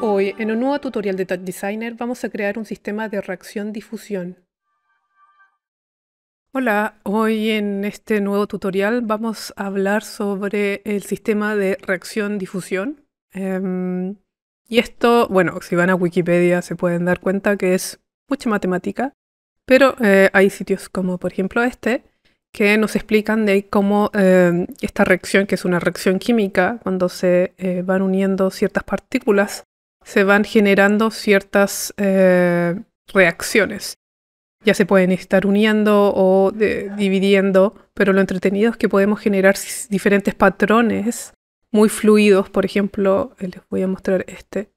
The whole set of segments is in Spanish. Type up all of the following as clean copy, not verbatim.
Hoy, en un nuevo tutorial de Touch Designer, vamos a crear un sistema de reacción-difusión. Hola, hoy en este nuevo tutorial vamos a hablar sobre el sistema de reacción-difusión. Y esto, bueno, si van a Wikipedia se pueden dar cuenta que es mucha matemática, pero hay sitios como por ejemplo este, que nos explican de cómo esta reacción, que es una reacción química, cuando se van uniendo ciertas partículas, se van generando ciertas reacciones. Ya se pueden estar uniendo o dividiendo, pero lo entretenido es que podemos generar diferentes patrones muy fluidos. Por ejemplo, les voy a mostrar este.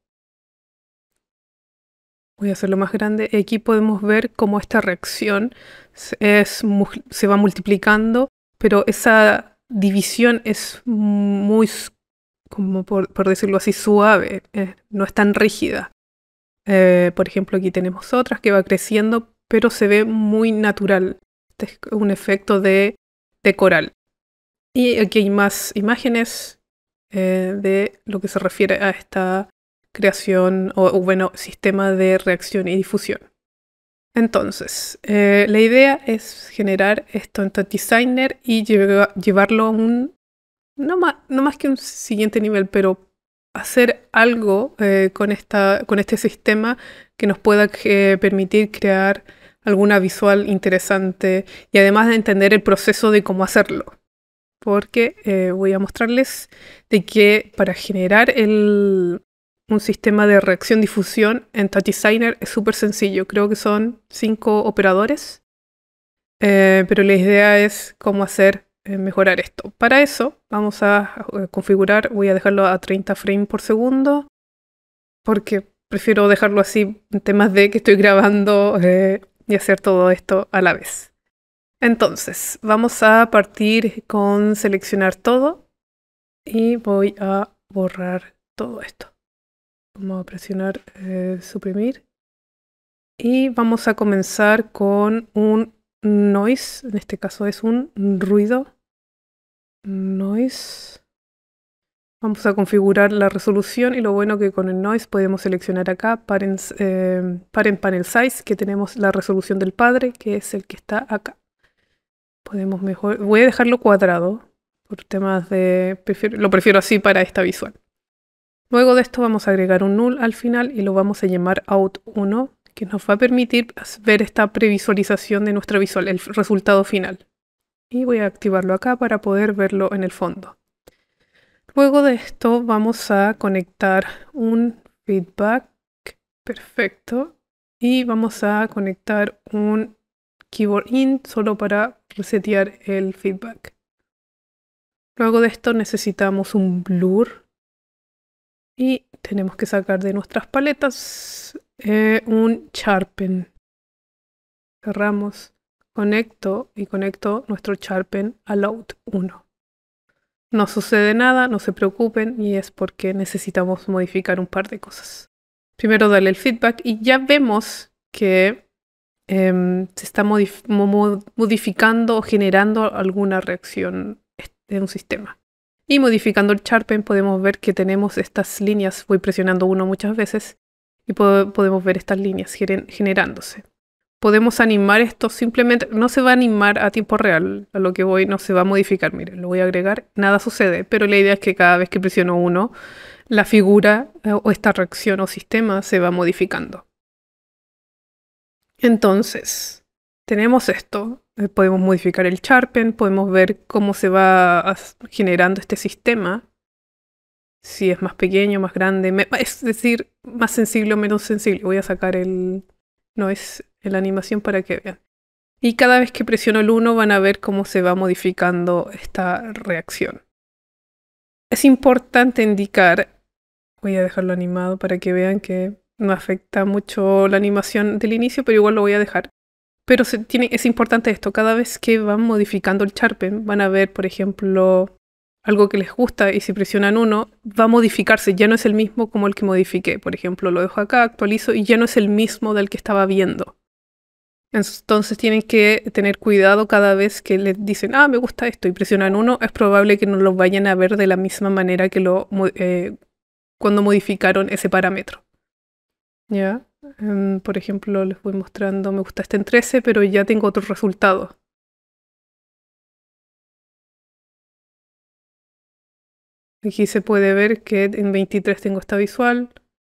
Voy a hacerlo más grande. Aquí podemos ver cómo esta reacción se va multiplicando, pero esa división es muy, como por decirlo así, suave, no es tan rígida. Por ejemplo, aquí tenemos otras que va creciendo, pero se ve muy natural. Este es un efecto de coral. Y aquí hay más imágenes de lo que se refiere a esta creación o bueno, sistema de reacción y difusión. Entonces, la idea es generar esto en Touch Designer y llevarlo a un, no más que un siguiente nivel, pero hacer algo con este sistema que nos pueda permitir crear alguna visual interesante y además de entender el proceso de cómo hacerlo. Porque voy a mostrarles de que para generar un sistema de reacción-difusión en Touch Designer es súper sencillo. Creo que son 5 operadores, pero la idea es cómo hacer mejorar esto. Para eso vamos a configurar, voy a dejarlo a 30 frames por segundo, porque prefiero dejarlo así en temas de que estoy grabando y hacer todo esto a la vez. Entonces, vamos a partir con seleccionar todo y voy a borrar todo esto. Vamos a presionar suprimir y vamos a comenzar con un noise, en este caso es un ruido. Noise. Vamos a configurar la resolución y lo bueno que con el noise podemos seleccionar acá parent panel size, que tenemos la resolución del padre, que es el que está acá. Podemos mejor, voy a dejarlo cuadrado por temas de, lo prefiero así para esta visual. Luego de esto vamos a agregar un null al final y lo vamos a llamar out1, que nos va a permitir ver esta previsualización de nuestra visual, el resultado final. Y voy a activarlo acá para poder verlo en el fondo. Luego de esto vamos a conectar un feedback, perfecto, y vamos a conectar un keyboard in solo para resetear el feedback. Luego de esto necesitamos un blur y tenemos que sacar de nuestras paletas un sharpen. Cerramos, conecto nuestro sharpen al out1. No sucede nada, no se preocupen, y es porque necesitamos modificar un par de cosas. Primero darle el feedback y ya vemos que se está modificando o generando alguna reacción en un sistema. Y modificando el sharpen podemos ver que tenemos estas líneas, voy presionando uno muchas veces, y podemos ver estas líneas generándose. Podemos animar esto, simplemente no se va a animar a tiempo real, a lo que voy no se va a modificar. Miren, lo voy a agregar, nada sucede, pero la idea es que cada vez que presiono uno, la figura o esta reacción o sistema se va modificando. Entonces, tenemos esto, podemos modificar el sharpen, podemos ver cómo se va generando este sistema, si es más pequeño, más grande, es decir, más sensible o menos sensible. Voy a sacar no es la animación para que vean. Y cada vez que presiono el 1 van a ver cómo se va modificando esta reacción. Es importante indicar, voy a dejarlo animado para que vean que no afecta mucho la animación del inicio, pero igual lo voy a dejar. Pero es importante esto, cada vez que van modificando el sharpen van a ver, por ejemplo, algo que les gusta y si presionan 1 va a modificarse, ya no es el mismo como el que modifiqué. Por ejemplo, lo dejo acá, actualizo y ya no es el mismo del que estaba viendo. Entonces tienen que tener cuidado cada vez que les dicen, me gusta esto y presionan 1, es probable que no lo vayan a ver de la misma manera que lo cuando modificaron ese parámetro. ¿Ya? Por ejemplo, les voy mostrando, me gusta este en 13, pero ya tengo otro resultado. Aquí se puede ver que en 23 tengo esta visual,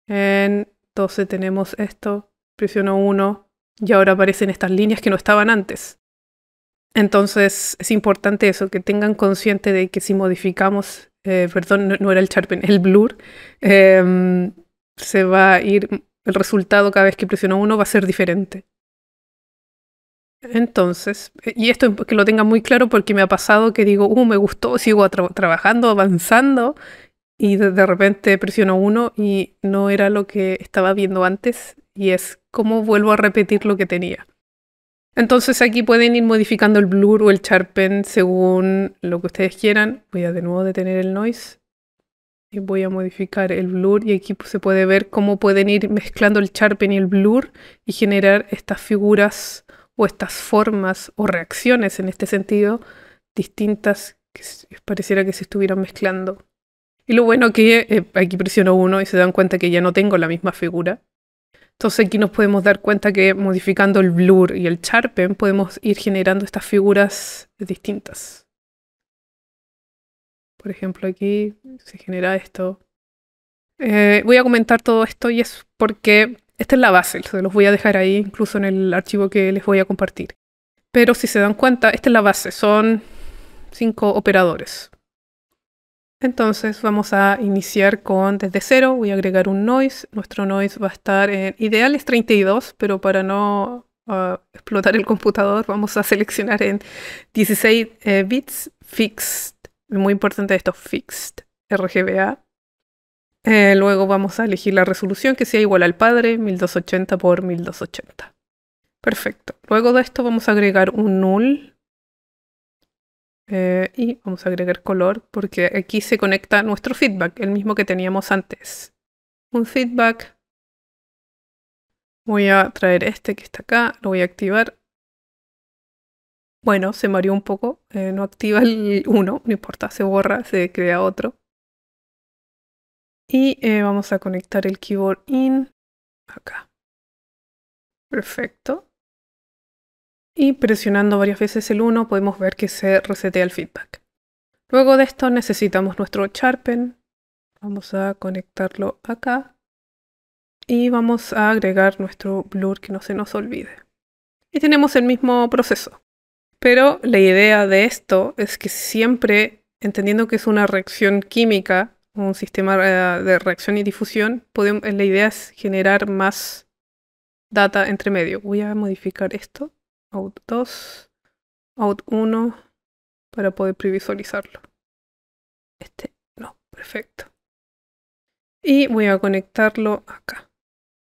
en 12 tenemos esto, presiono 1 y ahora aparecen estas líneas que no estaban antes. Entonces es importante eso, que tengan consciente de que si modificamos, perdón, no era el sharpen, el blur, se va a ir, el resultado cada vez que presiono 1 va a ser diferente. Entonces, y esto que lo tengan muy claro porque me ha pasado que digo, me gustó, sigo trabajando, avanzando, y de repente presiono 1 y no era lo que estaba viendo antes, y es como vuelvo a repetir lo que tenía. Entonces aquí pueden ir modificando el blur o el sharpen según lo que ustedes quieran. Voy a de nuevo detener el noise y voy a modificar el blur, y aquí se puede ver cómo pueden ir mezclando el sharpen y el blur y generar estas figuras o estas formas o reacciones en este sentido distintas que pareciera que se estuvieran mezclando. Y lo bueno que aquí presiono 1 y se dan cuenta que ya no tengo la misma figura. Entonces aquí nos podemos dar cuenta que modificando el blur y el sharpen podemos ir generando estas figuras distintas. Por ejemplo, aquí se genera esto. Voy a comentar todo esto y es porque esta es la base, se los voy a dejar ahí incluso en el archivo que les voy a compartir. Pero si se dan cuenta, esta es la base, son 5 operadores. Entonces vamos a iniciar con desde 0, voy a agregar un noise. Nuestro noise va a estar en ideal es 32, pero para no explotar el computador vamos a seleccionar en 16 bits fixed. Muy importante esto, fixed, RGBA. Luego vamos a elegir la resolución que sea igual al padre, 1280 por 1280. Perfecto. Luego de esto vamos a agregar un null. Y vamos a agregar color porque aquí se conecta nuestro feedback, el mismo que teníamos antes. Un feedback. Voy a traer este que está acá, lo voy a activar. Bueno, se mareó un poco, no activa el 1, no importa, se borra, se crea otro. Y vamos a conectar el keyboard in acá. Perfecto. Y presionando varias veces el 1 podemos ver que se resetea el feedback. Luego de esto necesitamos nuestro sharpen. Vamos a conectarlo acá. Y vamos a agregar nuestro blur, que no se nos olvide. Y tenemos el mismo proceso. Pero la idea de esto es que siempre, entendiendo que es una reacción química, un sistema de reacción y difusión, la idea es generar más data entre medio. Voy a modificar esto. Out 2, Out 1, para poder previsualizarlo. No, perfecto. Y voy a conectarlo acá.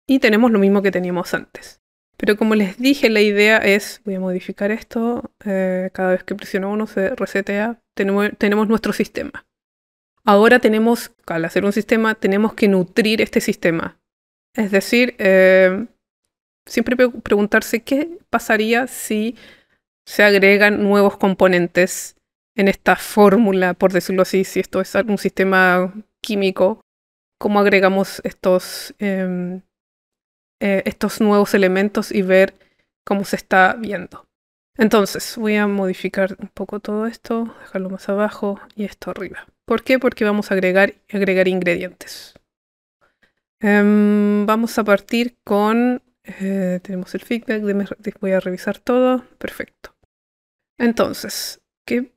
Y tenemos lo mismo que teníamos antes. Pero como les dije, la idea es, voy a modificar esto, cada vez que presiono 1 se resetea, tenemos nuestro sistema. Ahora tenemos, al hacer un sistema, tenemos que nutrir este sistema. Es decir, siempre preguntarse qué pasaría si se agregan nuevos componentes en esta fórmula, por decirlo así, si esto es un sistema químico, cómo agregamos estos nuevos elementos y ver cómo se está viendo. Entonces voy a modificar un poco todo esto, dejarlo más abajo y esto arriba. ¿Por qué? Porque vamos a agregar ingredientes. Vamos a partir con... tenemos el feedback, voy a revisar todo. Perfecto. Entonces,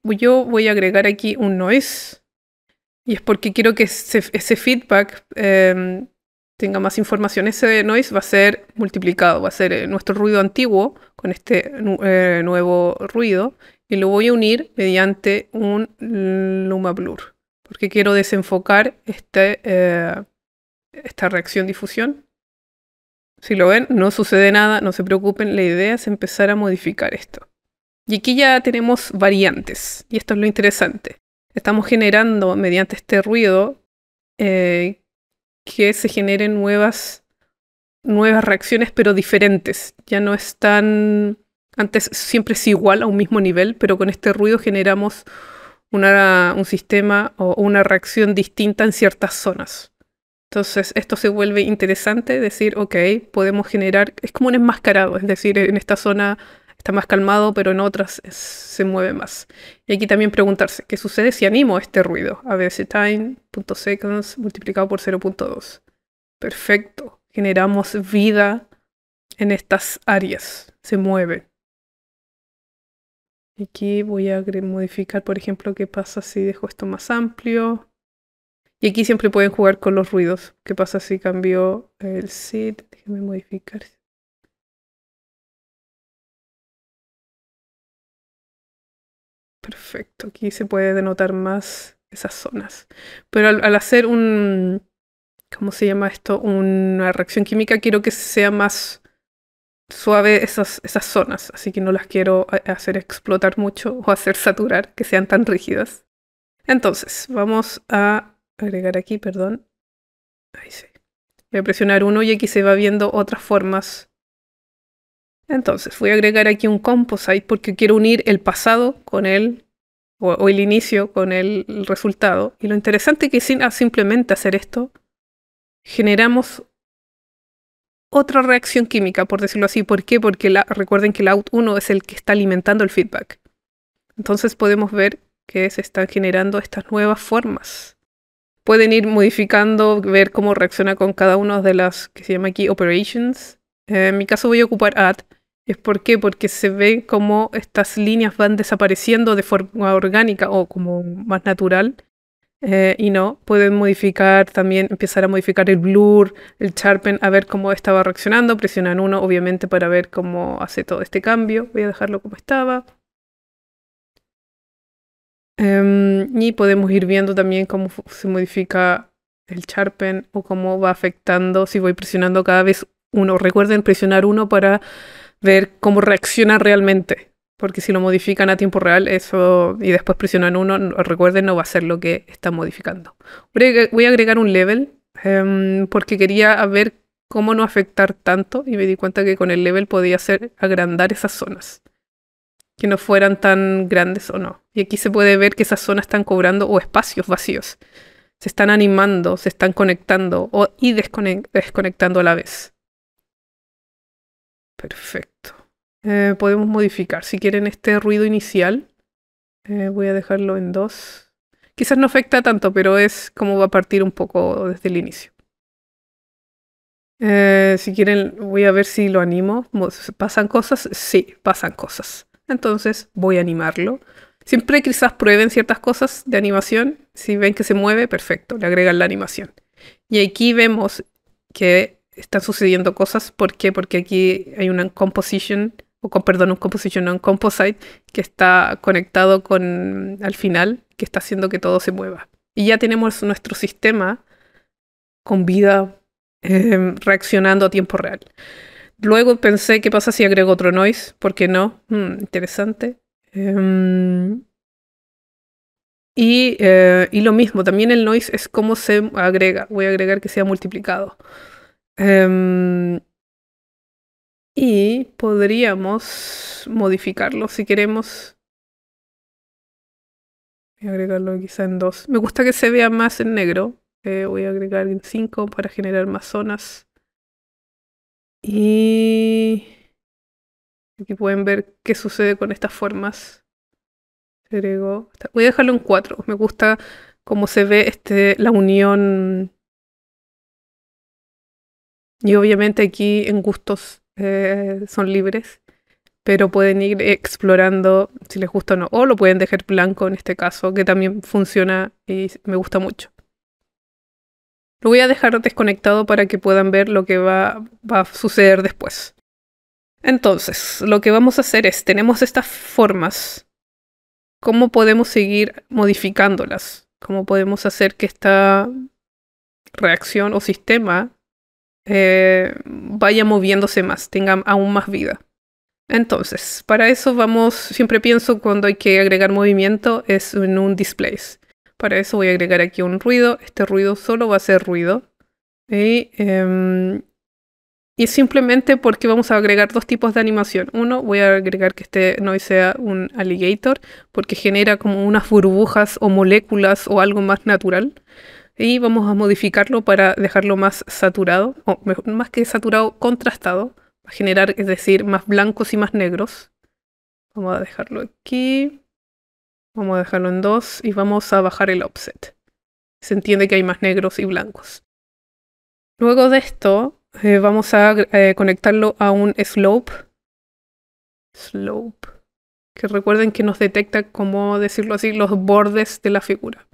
yo voy a agregar aquí un noise. Y es porque quiero que ese feedback tenga más información. Ese noise va a ser multiplicado, va a ser nuestro ruido antiguo con este nuevo ruido, y lo voy a unir mediante un luma blur, porque quiero desenfocar esta reacción difusión. Si lo ven, no sucede nada, no se preocupen, la idea es empezar a modificar esto. Y aquí ya tenemos variantes, y esto es lo interesante. Estamos generando mediante este ruido que se generen nuevas reacciones, pero diferentes. Ya no es tan... Antes siempre es igual a un mismo nivel, pero con este ruido generamos un sistema o una reacción distinta en ciertas zonas. Entonces esto se vuelve interesante, decir, ok, podemos generar, es como un enmascarado, es decir, en esta zona está más calmado, pero en otras se mueve más. Y aquí también preguntarse, ¿qué sucede si animo este ruido? ABS time, .seconds multiplicado por 0.2. Perfecto, generamos vida en estas áreas, se mueve. Aquí voy a modificar, por ejemplo, qué pasa si dejo esto más amplio. Y aquí siempre pueden jugar con los ruidos. ¿Qué pasa si cambio el seed? Déjenme modificar. Perfecto, aquí se puede denotar más esas zonas. Pero al hacer ¿cómo se llama esto? Una reacción química, quiero que sea más suave esas zonas. Así que no las quiero hacer explotar mucho o hacer saturar, que sean tan rígidas. Entonces, vamos a agregar aquí, perdón. Ahí sí. Voy a presionar 1 y aquí se va viendo otras formas. Entonces, voy a agregar aquí un composite porque quiero unir el pasado con o el inicio con el resultado. Y lo interesante es que sin simplemente hacer esto, generamos otra reacción química, por decirlo así. ¿Por qué? Porque recuerden que el out1 es el que está alimentando el feedback. Entonces podemos ver que se están generando estas nuevas formas. Pueden ir modificando, ver cómo reacciona con cada una de las que se llama aquí operations. En mi caso voy a ocupar add. ¿Por qué? Porque se ve cómo estas líneas van desapareciendo de forma orgánica o como más natural. Y no, pueden modificar también, empezar a modificar el blur, el sharpen, a ver cómo estaba reaccionando. Presionan 1 obviamente para ver cómo hace todo este cambio. Voy a dejarlo como estaba. Y podemos ir viendo también cómo se modifica el sharpen o cómo va afectando si voy presionando cada vez 1. Recuerden presionar 1 para ver cómo reacciona realmente. Porque si lo modifican a tiempo real, eso y después presionan 1, recuerden, no va a ser lo que están modificando. Voy a agregar un level porque quería ver cómo no afectar tanto y me di cuenta que con el level podía hacer agrandar esas zonas, que no fueran tan grandes o no. Y aquí se puede ver que esas zonas están cobrando o espacios vacíos. Se están animando, se están conectando y desconectando a la vez. Perfecto. Podemos modificar. Si quieren este ruido inicial, voy a dejarlo en 2. Quizás no afecta tanto, pero es como va a partir un poco desde el inicio. Si quieren, voy a ver si lo animo. ¿Pasan cosas? Sí, pasan cosas. Entonces voy a animarlo. Siempre quizás prueben ciertas cosas de animación. Si ven que se mueve, perfecto, le agregan la animación. Y aquí vemos que están sucediendo cosas. ¿Por qué? Porque aquí hay una composition, un composition, no, un composite que está conectado al final, que está haciendo que todo se mueva. Y ya tenemos nuestro sistema con vida reaccionando a tiempo real. Luego pensé, ¿qué pasa si agrego otro noise? ¿Por qué no? Interesante. Y lo mismo, también el noise es cómo se agrega. Voy a agregar que sea multiplicado. Y podríamos modificarlo si queremos. Voy a agregarlo quizá en 2. Me gusta que se vea más en negro. Voy a agregar en 5 para generar más zonas. Y aquí pueden ver qué sucede con estas formas. Voy a dejarlo en 4. Me gusta cómo se ve la unión. Y obviamente aquí en gustos son libres, pero pueden ir explorando si les gusta o no. O lo pueden dejar blanco en este caso, que también funciona y me gusta mucho. Lo voy a dejar desconectado para que puedan ver lo que va a suceder después. Entonces, lo que vamos a hacer es, tenemos estas formas. ¿Cómo podemos seguir modificándolas? ¿Cómo podemos hacer que esta reacción o sistema vaya moviéndose más, tenga aún más vida? Entonces, para eso siempre pienso cuando hay que agregar movimiento es en un displace. Para eso voy a agregar aquí un ruido. Este ruido solo va a ser ruido. Y simplemente porque vamos a agregar 2 tipos de animación. Uno, voy a agregar que este noise sea un alligator, porque genera como unas burbujas o moléculas o algo más natural. Y vamos a modificarlo para dejarlo más saturado, o más que saturado, contrastado, para generar, es decir, más blancos y más negros. Vamos a dejarlo aquí, vamos a dejarlo en 2 y vamos a bajar el offset. Se entiende que hay más negros y blancos. Luego de esto, vamos a conectarlo a un slope. Que recuerden que nos detecta, como decirlo así, los bordes de la figura.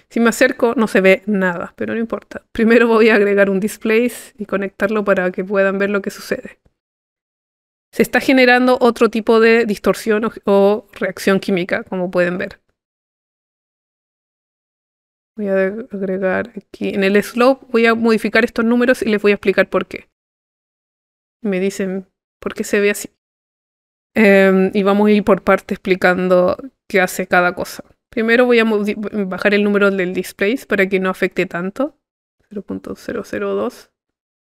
Si me acerco no se ve nada, pero no importa. Primero voy a agregar un displace y conectarlo para que puedan ver lo que sucede. Se está generando otro tipo de distorsión o reacción química, como pueden ver. Voy a agregar aquí en el slope, voy a modificar estos números y les voy a explicar por qué. Me dicen por qué se ve así. Y vamos a ir por parte explicando qué hace cada cosa. Primero voy a bajar el número del displace para que no afecte tanto. 0.002.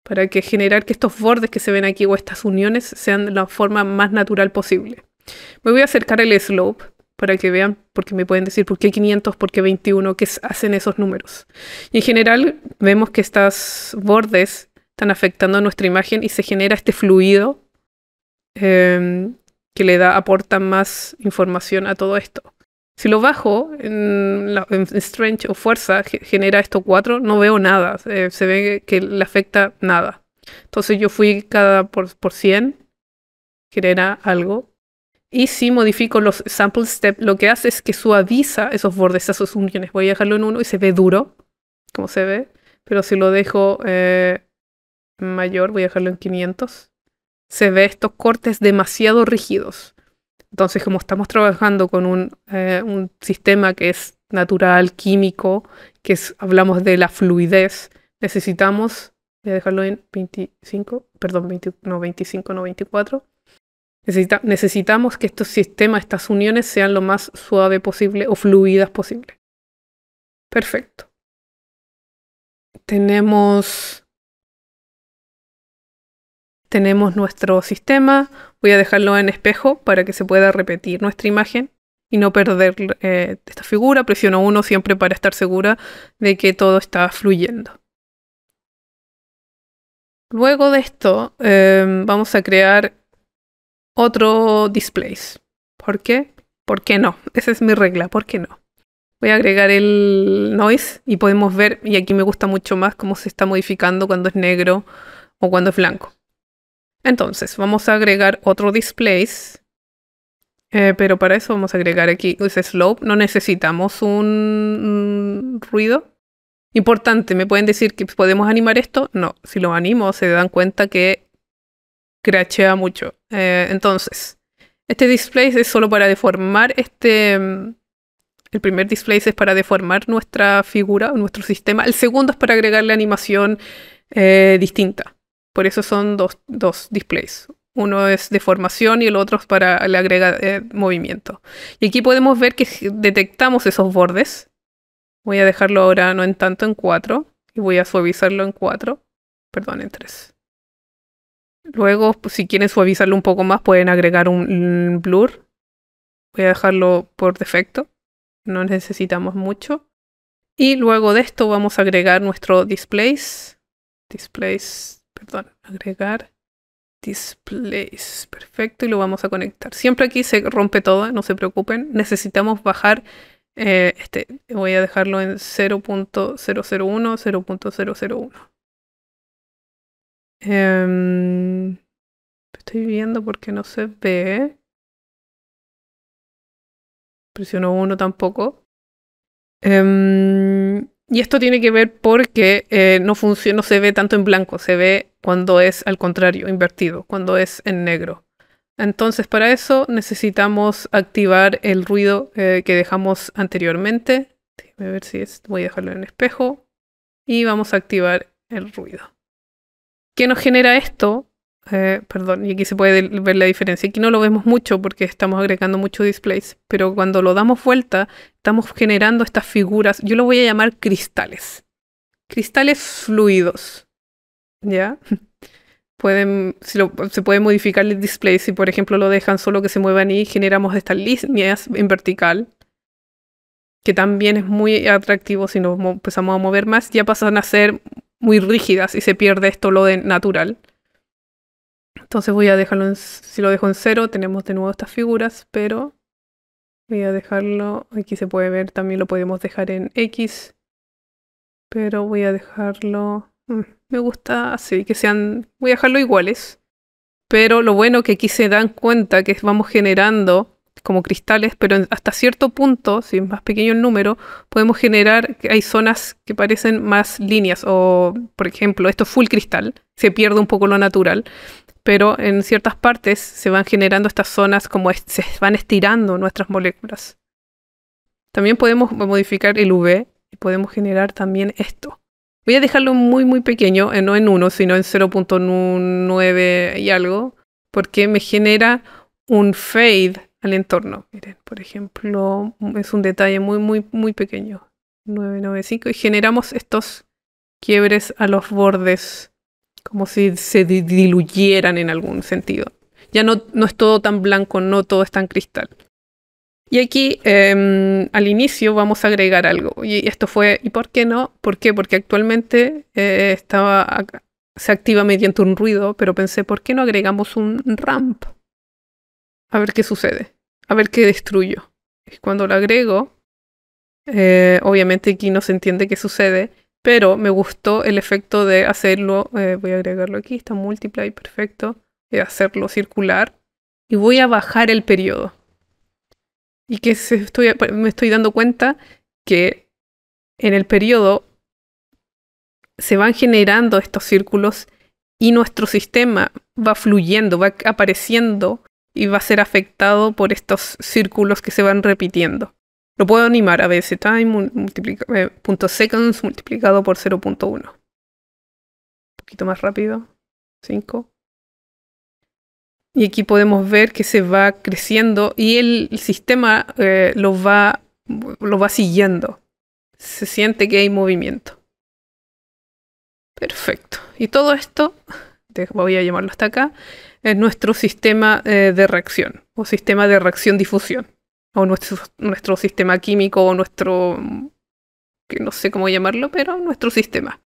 Para que generar que estos bordes que se ven aquí o estas uniones sean de la forma más natural posible. Me voy a acercar el slope para que vean, porque me pueden decir por qué 500, por qué 21, qué hacen esos números. Y en general vemos que estos bordes están afectando a nuestra imagen y se genera este fluido que le aporta más información a todo esto. Si lo bajo en strength o fuerza, genera esto 4, no veo nada, se ve que le afecta nada. Entonces yo fui cada por 100, genera algo. Y si modifico los sample step, lo que hace es que suaviza esos bordes, esas uniones. Voy a dejarlo en 1 y se ve duro, como se ve. Pero si lo dejo mayor, voy a dejarlo en 500. Se ve estos cortes demasiado rígidos. Entonces, como estamos trabajando con un sistema que es natural, químico, hablamos de la fluidez, necesitamos, voy a dejarlo en 25, perdón, 25, no 24. Necesitamos que estos sistemas, estas uniones sean lo más suave posible o fluidas posible. Perfecto. Tenemos nuestro sistema. Voy a dejarlo en espejo para que se pueda repetir nuestra imagen y no perder esta figura. Presiono 1 siempre para estar segura de que todo está fluyendo. Luego de esto vamos a crear otro displace. ¿Por qué? ¿Por qué no? Esa es mi regla. ¿Por qué no? Voy a agregar el noise y podemos ver, y aquí me gusta mucho más cómo se está modificando cuando es negro o cuando es blanco. Entonces, vamos a agregar otro displace, pero para eso vamos a agregar aquí ese slope. No necesitamos un ruido. Importante, ¿me pueden decir que podemos animar esto? No, si lo animo se dan cuenta que crashea mucho. Entonces, este displace es solo para deformar el primer displace es para deformar nuestra figura, nuestro sistema. El segundo es para agregarle animación distinta. Por eso son dos displays. Uno es deformación y el otro es para le agrega movimiento. Y aquí podemos ver que detectamos esos bordes. Voy a dejarlo ahora no en tanto, en 4. Y voy a suavizarlo en 4. Perdón, en 3. Luego, pues, si quieren suavizarlo un poco más, pueden agregar un blur. Voy a dejarlo por defecto. No necesitamos mucho. Y luego de esto vamos a agregar nuestro displace. Agregar displace. Perfecto, y lo vamos a conectar. Siempre aquí se rompe todo, no se preocupen. Necesitamos bajar voy a dejarlo en 0.001, 0.001. Estoy viendo porque no se ve. Presiono 1 tampoco. Y esto tiene que ver porque no se ve tanto en blanco, se ve cuando es al contrario, invertido, cuando es en negro. Entonces para eso necesitamos activar el ruido que dejamos anteriormente. Déjame ver si voy a dejarlo en espejo. Y vamos a activar el ruido. ¿Qué nos genera esto? Perdón, y aquí se puede ver la diferencia. Aquí no lo vemos mucho porque estamos agregando mucho displays, pero cuando lo damos vuelta, estamos generando estas figuras. Yo lo voy a llamar cristales. Cristales fluidos. ¿Ya? Se puede modificar el display. Si por ejemplo lo dejan solo que se muevan y generamos estas líneas en vertical. que también es muy atractivo si nos empezamos a mover más, ya pasan a ser muy rígidas y se pierde esto lo de natural. Entonces voy a dejarlo si lo dejo en 0, tenemos de nuevo estas figuras, pero voy a dejarlo, aquí se puede ver, también lo podemos dejar en X, pero voy a dejarlo, me gusta así, que sean, voy a dejarlo iguales, pero lo bueno que aquí se dan cuenta que vamos generando como cristales, pero hasta cierto punto, si es más pequeño el número, podemos generar, hay zonas que parecen más líneas, o por ejemplo, esto es full cristal, se pierde un poco lo natural, pero en ciertas partes se van generando estas zonas como se van estirando nuestras moléculas. También podemos modificar el UV y podemos generar también esto. Voy a dejarlo muy muy pequeño, no en 1, sino en 0.9 y algo, porque me genera un fade al entorno. Miren, por ejemplo, es un detalle muy muy muy pequeño. 995 y generamos estos quiebres a los bordes como si se diluyeran en algún sentido. Ya no es todo tan blanco, no todo es tan cristal. Y aquí al inicio vamos a agregar algo. Y esto fue, ¿y por qué no? ¿Por qué? Porque actualmente se activa mediante un ruido, pero pensé, ¿por qué no agregamos un ramp? A ver qué sucede, a ver qué destruyo. Y cuando lo agrego, obviamente aquí no se entiende qué sucede, pero me gustó el efecto de hacerlo, voy a agregarlo aquí, está multiply, perfecto, hacerlo circular y voy a bajar el periodo. Y que me estoy dando cuenta que en el periodo se van generando estos círculos y nuestro sistema va fluyendo, va apareciendo y va a ser afectado por estos círculos que se van repitiendo. Lo puedo animar a veces, time .seconds multiplicado por 0.1. Un poquito más rápido. 5. Y aquí podemos ver que se va creciendo y el sistema lo va siguiendo. Se siente que hay movimiento. Perfecto. Y todo esto, voy a llamarlo hasta acá, es nuestro sistema de reacción o sistema de reacción-difusión. O nuestro sistema químico o nuestro, que no sé cómo llamarlo, pero nuestro sistema.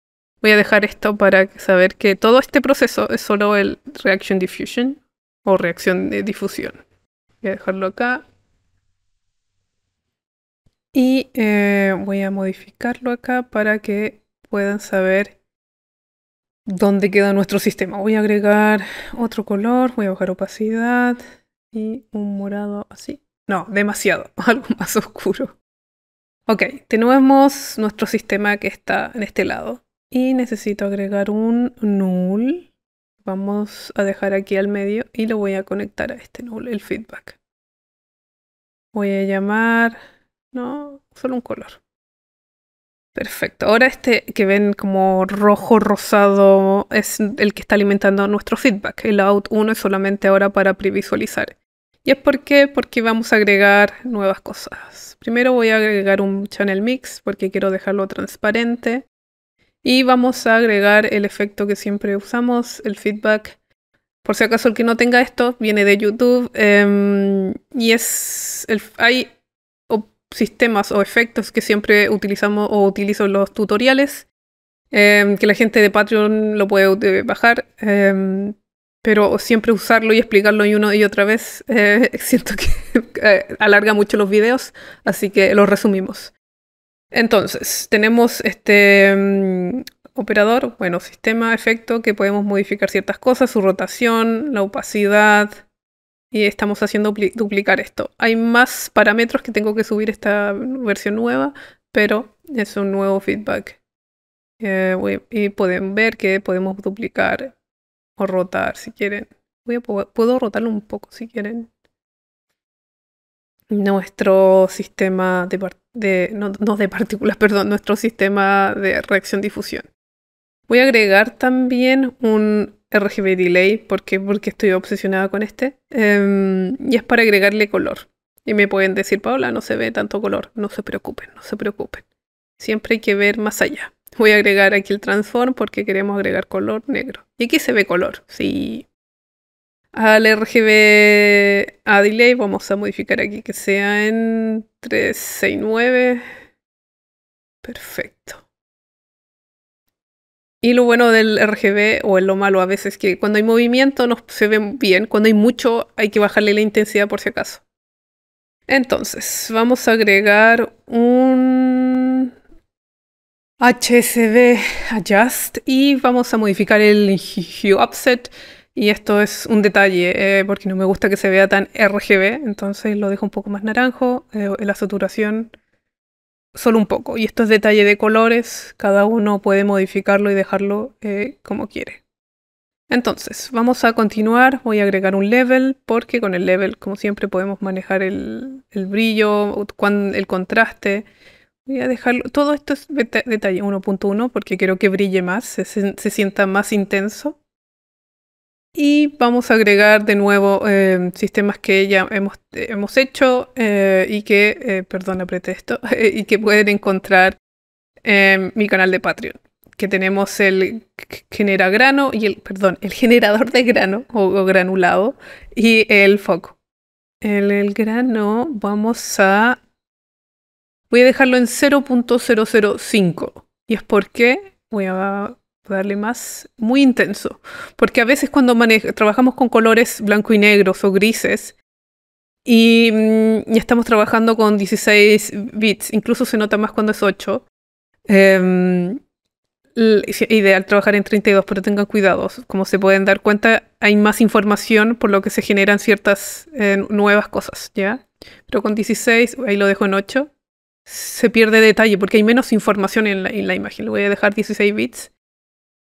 Voy a dejar esto para saber que todo este proceso es solo el reaction diffusion o reacción de difusión. Voy a dejarlo acá. Y voy a modificarlo acá para que puedan saber dónde queda nuestro sistema. Voy a agregar otro color, voy a bajar opacidad y un morado así. No, demasiado, algo más oscuro. Ok, tenemos nuestro sistema que está en este lado. Y necesito agregar un null. Vamos a dejar aquí al medio y lo voy a conectar a este null, el feedback. Voy a llamar... No, solo un color. Perfecto. Ahora este que ven como rojo rosado es el que está alimentando nuestro feedback. El out 1 es solamente ahora para previsualizar. ¿Y es por qué? Porque vamos a agregar nuevas cosas. Primero voy a agregar un channel mix porque quiero dejarlo transparente. Y vamos a agregar el efecto que siempre usamos, el feedback. Por si acaso el que no tenga esto, viene de YouTube. Y hay sistemas o efectos que siempre utilizamos o utilizo en los tutoriales. Que la gente de Patreon lo puede bajar. Pero siempre usarlo y explicarlo una y otra vez, siento que alarga mucho los videos, así que los resumimos. Entonces, tenemos este operador, bueno, sistema, efecto, que podemos modificar ciertas cosas, su rotación, la opacidad, y estamos haciendo duplicar esto. Hay más parámetros que tengo que subir esta versión nueva, pero es un nuevo feedback. Y pueden ver que podemos duplicar o rotar si quieren. Puedo rotarlo un poco si quieren. Nuestro sistema no de partículas, perdón, nuestro sistema de reacción-difusión. Voy a agregar también un RGB delay porque estoy obsesionada con este. Y es para agregarle color. Y me pueden decir, Paola, no se ve tanto color. No se preocupen, no se preocupen. Siempre hay que ver más allá. Voy a agregar aquí el transform porque queremos agregar color negro. Y aquí se ve color, sí. Al RGB a delay vamos a modificar aquí que sea en 369. Perfecto. Y lo bueno del RGB, o lo malo a veces, que cuando hay movimiento no se ve bien. Cuando hay mucho hay que bajarle la intensidad por si acaso. Entonces, vamos a agregar un HSV Adjust y vamos a modificar el Hue Offset. Y esto es un detalle, porque no me gusta que se vea tan RGB, entonces lo dejo un poco más naranjo, la saturación solo un poco. Y esto es detalle de colores, cada uno puede modificarlo y dejarlo como quiere. Entonces, vamos a continuar, voy a agregar un level, porque con el level, como siempre, podemos manejar el brillo, el contraste. Voy a dejarlo, todo esto es detalle 1.1, porque quiero que brille más, se sienta más intenso. Y vamos a agregar de nuevo sistemas que ya hemos hecho y que, perdón, apreté esto, y que pueden encontrar en mi canal de Patreon. Que tenemos el genera grano y el generador de grano o granulado y el foco. El grano voy a dejarlo en 0.005 y es porque voy a darle más, muy intenso. Porque a veces cuando trabajamos con colores blanco y negros o grises y estamos trabajando con 16 bits, incluso se nota más cuando es 8, es ideal trabajar en 32, pero tengan cuidado. Como se pueden dar cuenta, hay más información por lo que se generan ciertas nuevas cosas, ¿ya? Pero con 16, ahí lo dejo en 8, se pierde detalle porque hay menos información en la imagen. Le voy a dejar 16 bits.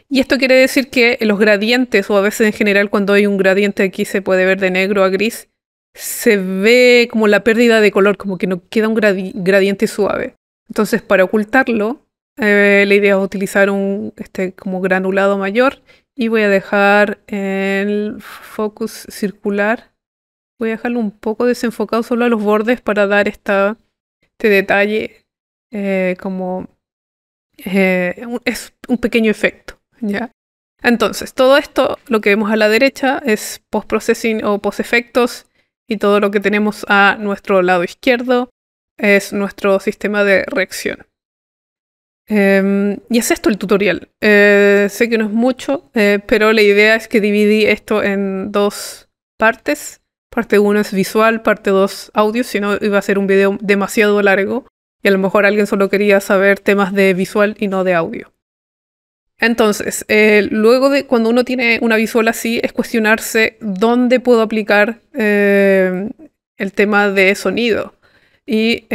Y esto quiere decir que los gradientes, o a veces en general cuando hay un gradiente aquí se puede ver de negro a gris, se ve como la pérdida de color, como que no queda un gradiente suave. Entonces, para ocultarlo, la idea es utilizar como granulado mayor y voy a dejar el focus circular. Voy a dejarlo un poco desenfocado solo a los bordes para dar este detalle es un pequeño efecto, ¿ya? Entonces, todo esto, lo que vemos a la derecha es post-processing o post-efectos y todo lo que tenemos a nuestro lado izquierdo es nuestro sistema de reacción. Y es esto el tutorial. Sé que no es mucho, pero la idea es que dividí esto en dos partes. Parte 1 es visual, parte 2 audio, si no iba a ser un video demasiado largo y a lo mejor alguien solo quería saber temas de visual y no de audio. Entonces, luego de cuando uno tiene una visual así, es cuestionarse dónde puedo aplicar el tema de sonido. Y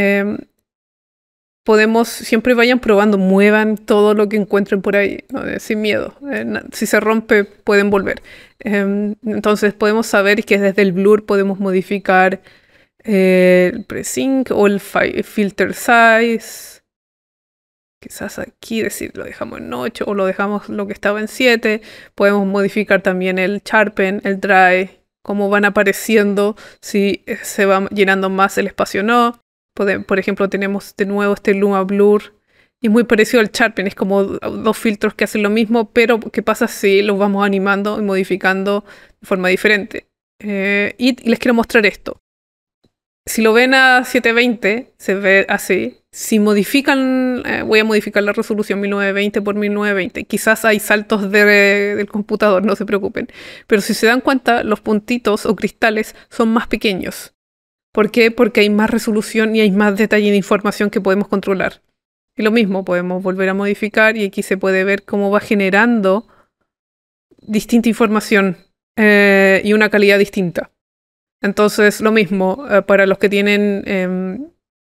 siempre vayan probando, muevan todo lo que encuentren por ahí, ¿no? Sin miedo. Si se rompe, pueden volver. Entonces podemos saber que desde el blur podemos modificar el presync o el filter size. Quizás aquí lo dejamos en 8 o lo dejamos lo que estaba en 7. Podemos modificar también el sharpen, el dry, cómo van apareciendo, si se va llenando más el espacio o no. Por ejemplo, tenemos de nuevo este Luma Blur. Y es muy parecido al Sharpen, es como dos filtros que hacen lo mismo, pero ¿qué pasa si los vamos animando y modificando de forma diferente? Y les quiero mostrar esto. Si lo ven a 720, se ve así. Si modifican, voy a modificar la resolución 1920 por 1920. Quizás hay saltos del computador, no se preocupen. Pero si se dan cuenta, los puntitos o cristales son más pequeños. ¿Por qué? Porque hay más resolución y hay más detalle de información que podemos controlar. Y lo mismo, podemos volver a modificar y aquí se puede ver cómo va generando distinta información y una calidad distinta. Entonces, lo mismo, para los que tienen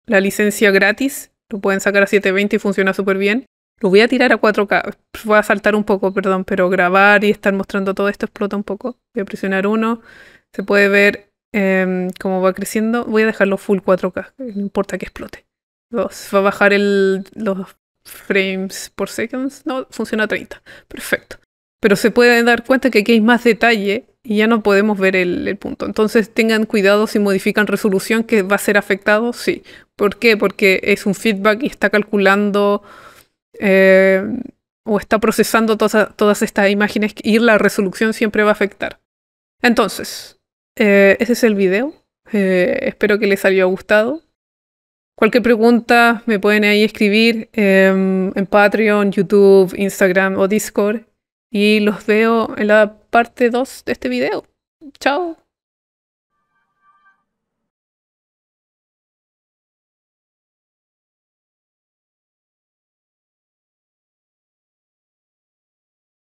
la licencia gratis, lo pueden sacar a 720 y funciona súper bien. Lo voy a tirar a 4K, voy a saltar un poco, perdón, pero grabar y estar mostrando todo esto explota un poco. Voy a presionar 1, se puede ver cómo va creciendo. Voy a dejarlo full 4K, no importa que explote. Va a bajar los frames por seconds. No, funciona a 30. Perfecto. Pero se pueden dar cuenta que aquí hay más detalle y ya no podemos ver el punto. Entonces tengan cuidado si modifican resolución, que va a ser afectado. Sí. ¿Por qué? Porque es un feedback y está calculando o está procesando todas estas imágenes y la resolución siempre va a afectar. Entonces, ese es el video. Espero que les haya gustado. Cualquier pregunta me pueden ahí escribir en Patreon, YouTube, Instagram o Discord. Y los veo en la parte 2 de este video. Chao.